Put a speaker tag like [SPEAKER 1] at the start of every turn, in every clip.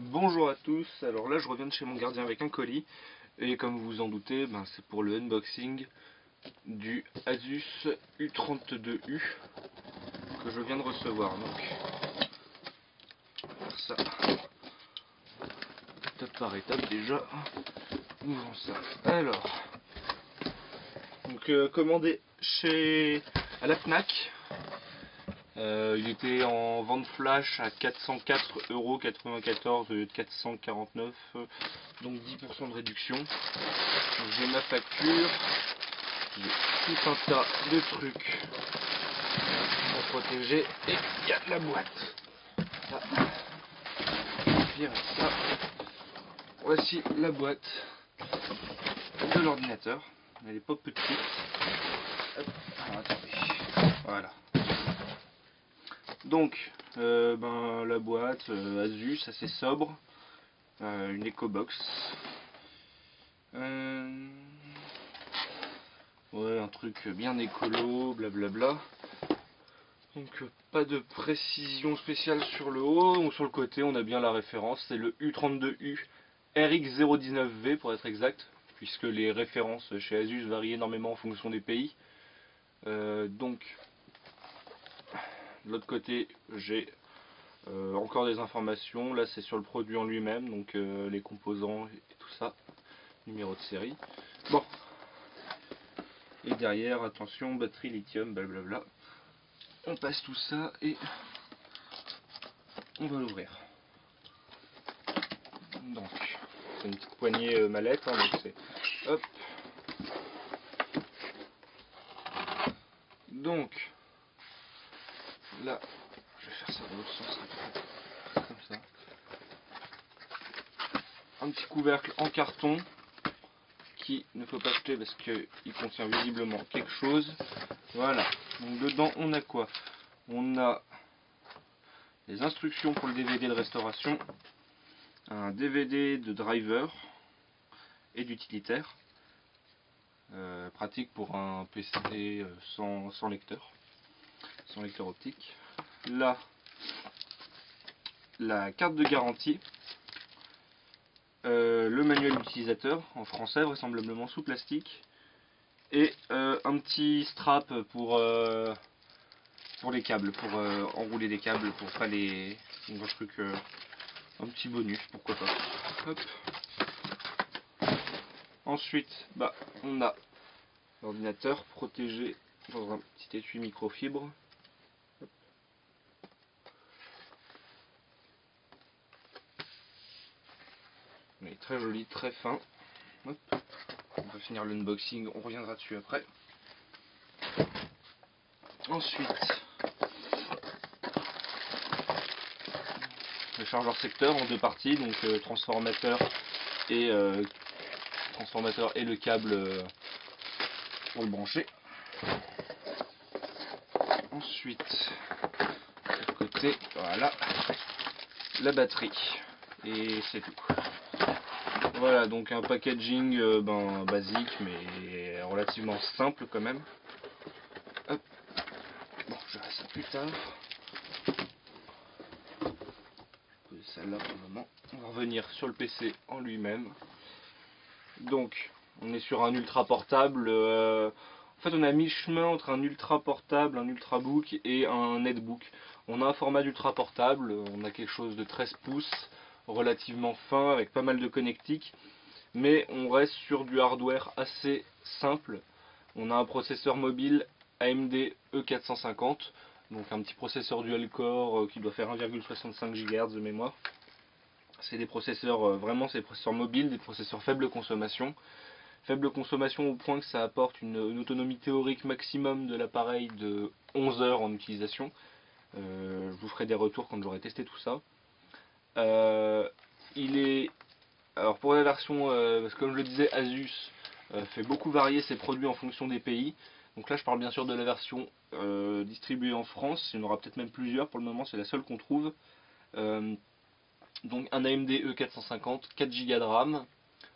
[SPEAKER 1] Bonjour à tous, alors là je reviens de chez mon gardien avec un colis et comme vous vous en doutez, c'est pour le unboxing du Asus U32U que je viens de recevoir. Donc on va faire ça étape par étape déjà. Ouvrons ça. Alors, donc commandé à la Fnac. Il était en vente flash à 404,94 € au lieu de 449, donc 10% de réduction. J'ai ma facture, j'ai tout un tas de trucs pour protéger et il y a la boîte. Ça, ça. Voici la boîte de l'ordinateur, elle est pas petite. Hop. Alors, attendez. Voilà. Donc, la boîte Asus, assez sobre, une EcoBox, ouais, un truc bien écolo, blablabla. Donc pas de précision spéciale sur le haut, ou sur le côté on a bien la référence, c'est le U32U RX019V pour être exact, puisque les références chez Asus varient énormément en fonction des pays. Donc de l'autre côté j'ai encore des informations, là c'est sur le produit en lui-même, donc les composants et tout ça, numéro de série. Bon, et derrière, attention, batterie lithium, blablabla. On passe tout ça et on va l'ouvrir. Donc, c'est une petite poignée mallette, hein, donc c'est hop. Donc, là, je vais faire ça dans l'autre sens, comme ça. Un petit couvercle en carton qui ne faut pas jeter parce qu'il contient visiblement quelque chose. Voilà, donc dedans on a quoi? On a les instructions pour le DVD de restauration, un DVD de driver et d'utilitaire, pratique pour un PC sans lecteur optique. Là, la carte de garantie, le manuel utilisateur en français vraisemblablement sous plastique, et un petit strap pour les câbles, pour enrouler des câbles, pour pas les... Donc, un truc, un petit bonus, pourquoi pas. Hop. Ensuite, on a l'ordinateur protégé dans un petit étui microfibre. Hop. Il est très joli, très fin. Hop. On va finir l'unboxing, on reviendra dessus après. Ensuite, le chargeur secteur en deux parties, donc transformateur et le câble pour le brancher. Ensuite, de l'autre côté, voilà, la batterie. Et c'est tout. Voilà, donc un packaging basique, mais relativement simple quand même. Hop. Bon, je verrai ça plus tard. Celle-là pour le moment. On va revenir sur le PC en lui-même. Donc, on est sur un ultra portable. En fait, on a mi-chemin entre un ultra portable, un ultrabook et un netbook. On a un format d'ultra portable, on a quelque chose de 13 pouces, relativement fin, avec pas mal de connectiques. Mais on reste sur du hardware assez simple. On a un processeur mobile AMD E450, donc un petit processeur dual-core qui doit faire 1,65 GHz de mémoire. C'est des processeurs, vraiment c'est des processeurs mobiles, des processeurs faible consommation. Faible consommation au point que ça apporte une autonomie théorique maximum de l'appareil de 11 heures en utilisation. Je vous ferai des retours quand j'aurai testé tout ça. Alors pour la version, parce que comme je le disais, Asus fait beaucoup varier ses produits en fonction des pays. Donc là je parle bien sûr de la version distribuée en France, il y en aura peut-être même plusieurs, pour le moment c'est la seule qu'on trouve. Donc un AMD E450, 4 Go de RAM,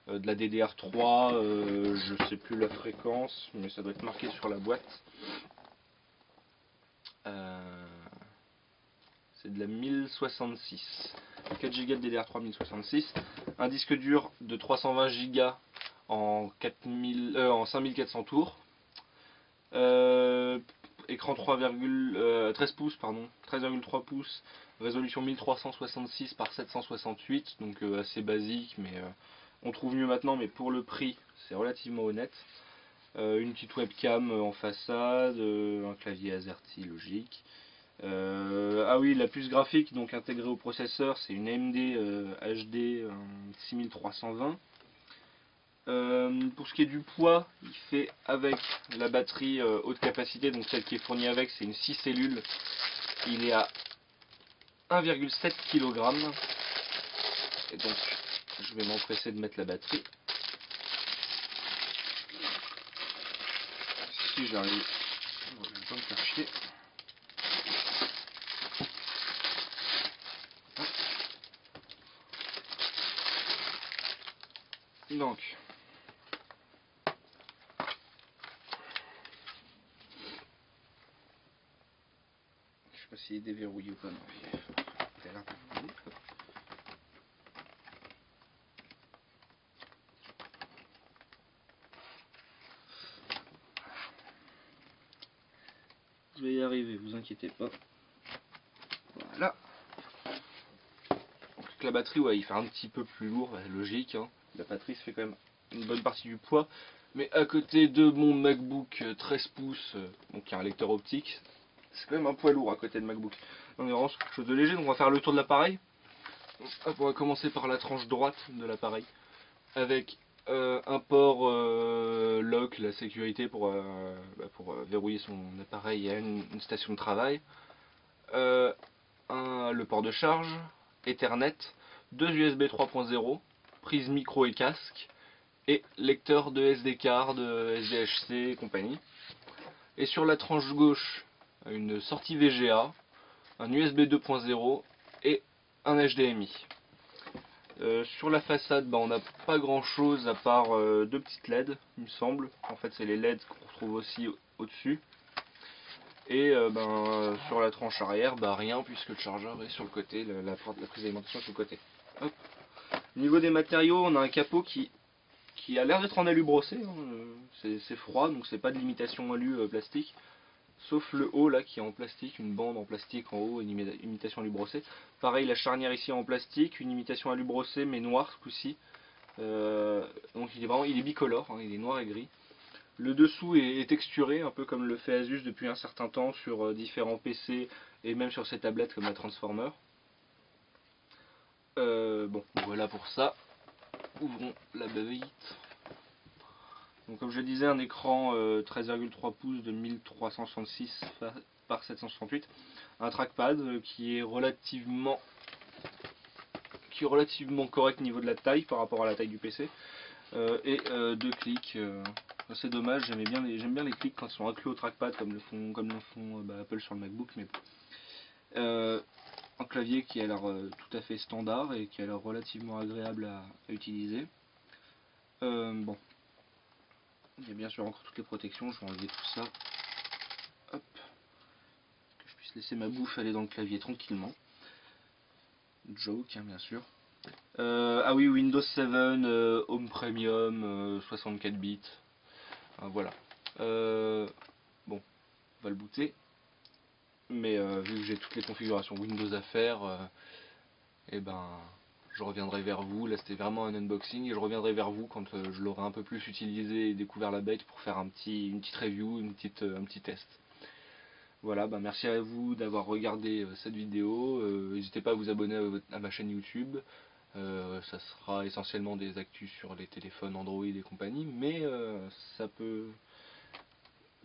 [SPEAKER 1] de la DDR3, je sais plus la fréquence, mais ça doit être marqué sur la boîte. C'est de la 1066, 4 Go de DDR3 1066, un disque dur de 320 Go en 5400 tours, écran 13 pouces, pardon, 13,3 pouces, résolution 1366 par 768, donc assez basique, mais on trouve mieux maintenant, mais pour le prix, c'est relativement honnête. Une petite webcam en façade, un clavier AZERTY logique. Ah oui, la puce graphique donc intégrée au processeur, c'est une AMD HD 6320. Pour ce qui est du poids, il fait avec la batterie haute capacité, donc celle qui est fournie avec, c'est une 6 cellules. Il est à 1,7 kg. Et donc, je vais m'empresser de mettre la batterie. Si j'arrive, je vais pas me faire chier. Donc, je sais pas s'il est déverrouillé ou pas. Non, il a l'air déverrouillé. Je vais y arriver, vous inquiétez pas. Voilà. Donc la batterie, ouais, il fait un petit peu plus lourd, logique. Hein. La batterie se fait quand même une bonne partie du poids. Mais à côté de mon MacBook 13 pouces, donc qui a un lecteur optique, c'est quand même un poids lourd à côté de MacBook. On est vraiment sur quelque chose de léger, donc on va faire le tour de l'appareil. On va commencer par la tranche droite de l'appareil, avec un port lock, la sécurité pour verrouiller son appareil et une station de travail. Le port de charge, Ethernet, deux USB 3.0, prise micro et casque, et lecteur de SD card, SDHC et compagnie. Et sur la tranche gauche, une sortie VGA, un USB 2.0 et un HDMI. Sur la façade, on n'a pas grand chose à part deux petites LED, il me semble. En fait, c'est les LED qu'on retrouve aussi au-dessus. Et sur la tranche arrière, rien, puisque le chargeur est sur le côté, la prise d'alimentation est sur le côté. Hop. Au niveau des matériaux, on a un capot qui a l'air d'être en alu brossé. Hein. C'est froid, donc c'est pas de l'imitation alu plastique. Sauf le haut là qui est en plastique, une bande en plastique en haut, une imitation alu brossé. Pareil, la charnière ici en plastique, une imitation alu brossé mais noire ce coup-ci. Donc il est bicolore, hein, il est noir et gris. Le dessous est texturé, un peu comme le fait Asus depuis un certain temps sur différents PC et même sur ses tablettes comme la Transformer. Bon, voilà pour ça. Ouvrons la bavite. Donc comme je disais, un écran 13,3 pouces de 1366 par 768. Un trackpad qui est relativement correct au niveau de la taille par rapport à la taille du PC. Et deux clics. C'est dommage, j'aime bien les clics quand ils sont inclus au trackpad comme le font Apple sur le MacBook. Mais un clavier qui a l'air tout à fait standard et qui a l'air relativement agréable à utiliser. Bon, il y a bien sûr encore toutes les protections, je vais enlever tout ça. Hop, que je puisse laisser ma bouffe aller dans le clavier tranquillement. Joke, hein, bien sûr. Ah oui, Windows 7 Home Premium 64 bits. Voilà. Bon, on va le booter. Mais vu que j'ai toutes les configurations Windows à faire, je reviendrai vers vous. Là c'était vraiment un unboxing et je reviendrai vers vous quand je l'aurai un peu plus utilisé et découvert la bête pour faire une petite review, un petit test. Voilà, merci à vous d'avoir regardé cette vidéo. N'hésitez pas à vous abonner à ma chaîne YouTube. Ça sera essentiellement des actus sur les téléphones Android et compagnie, mais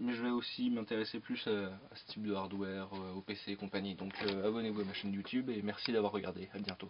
[SPEAKER 1] mais je vais aussi m'intéresser plus à ce type de hardware, au PC et compagnie. Donc abonnez-vous à ma chaîne YouTube et merci d'avoir regardé. À bientôt.